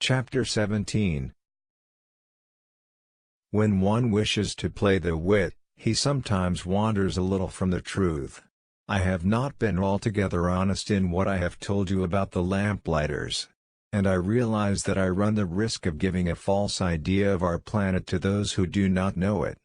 Chapter 17. When one wishes to play the wit, he sometimes wanders a little from the truth. I have not been altogether honest in what I have told you about the lamplighters. And I realize that I run the risk of giving a false idea of our planet to those who do not know it.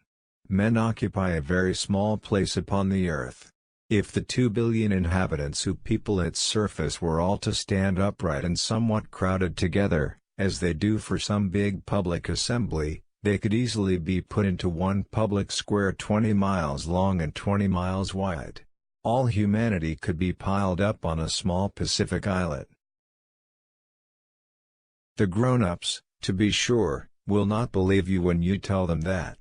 Men occupy a very small place upon the earth. If the 2 billion inhabitants who people its surface were all to stand upright and somewhat crowded together, as they do for some big public assembly, they could easily be put into one public square 20 miles long and 20 miles wide. All humanity could be piled up on a small Pacific islet. The grown-ups, to be sure, will not believe you when you tell them that.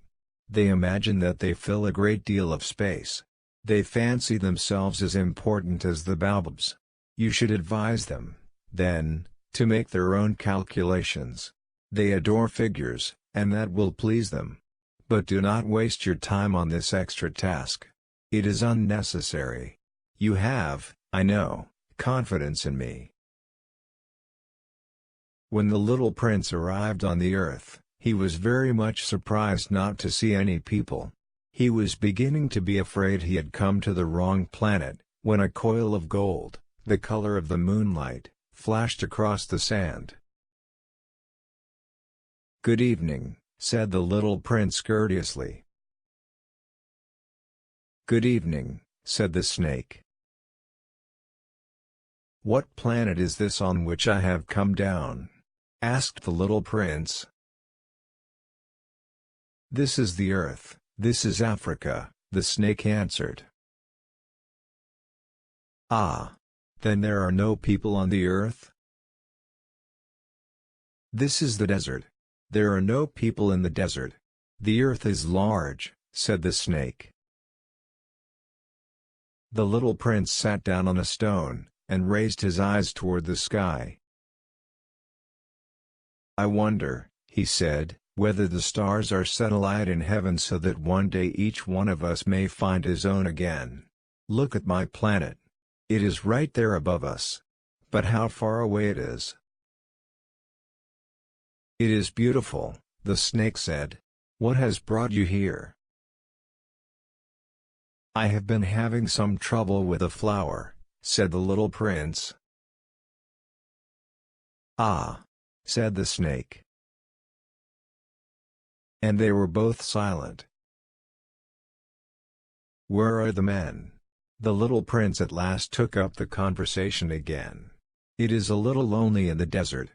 They imagine that they fill a great deal of space. They fancy themselves as important as the baobabs. You should advise them, then, to make their own calculations. They adore figures, and that will please them. But do not waste your time on this extra task. It is unnecessary. You have, I know, confidence in me. When the little prince arrived on the earth, he was very much surprised not to see any people. He was beginning to be afraid he had come to the wrong planet, when a coil of gold, the color of the moonlight, flashed across the sand. "Good evening," said the little prince courteously. "Good evening," said the snake. "What planet is this on which I have come down?" asked the little prince. "This is the earth, this is Africa," the snake answered. "Ah! Then there are no people on the earth?" "This is the desert. There are no people in the desert. The earth is large," said the snake. The little prince sat down on a stone, and raised his eyes toward the sky. "I wonder," he said, "whether the stars are set alight in heaven so that one day each one of us may find his own again. Look at my planet. It is right there above us. But how far away it is." "It is beautiful," the snake said. "What has brought you here?" "I have been having some trouble with a flower," said the little prince. "Ah!" said the snake. And they were both silent. "Where are the men?" The little prince at last took up the conversation again. "It is a little lonely in the desert."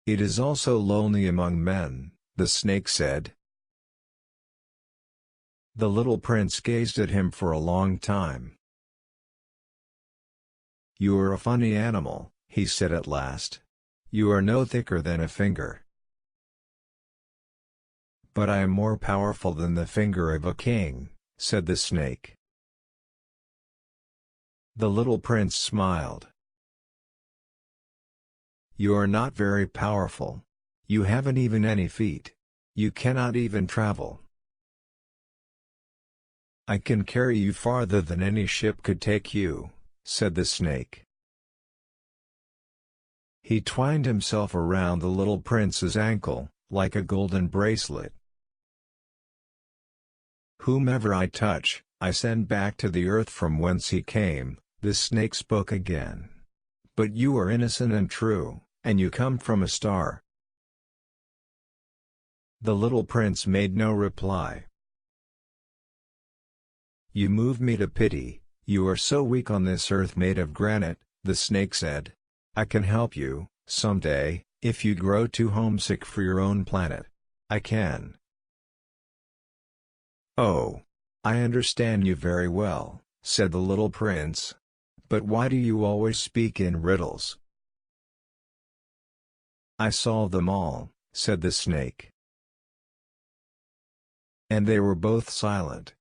"It is also lonely among men," the snake said. The little prince gazed at him for a long time. "You are a funny animal," he said at last. "You are no thicker than a finger." "But I am more powerful than the finger of a king," said the snake. The little prince smiled. "You are not very powerful. You haven't even any feet. You cannot even travel." "I can carry you farther than any ship could take you," said the snake. He twined himself around the little prince's ankle, like a golden bracelet. "Whomever I touch, I send back to the earth from whence he came," the snake spoke again. "But you are innocent and true, and you come from a star." The little prince made no reply. "You move me to pity, you are so weak on this earth made of granite," the snake said. "I can help you, someday, if you grow too homesick for your own planet. I can." "Oh, I understand you very well," said the little prince. "But why do you always speak in riddles?" "I solve them all," said the snake. And they were both silent.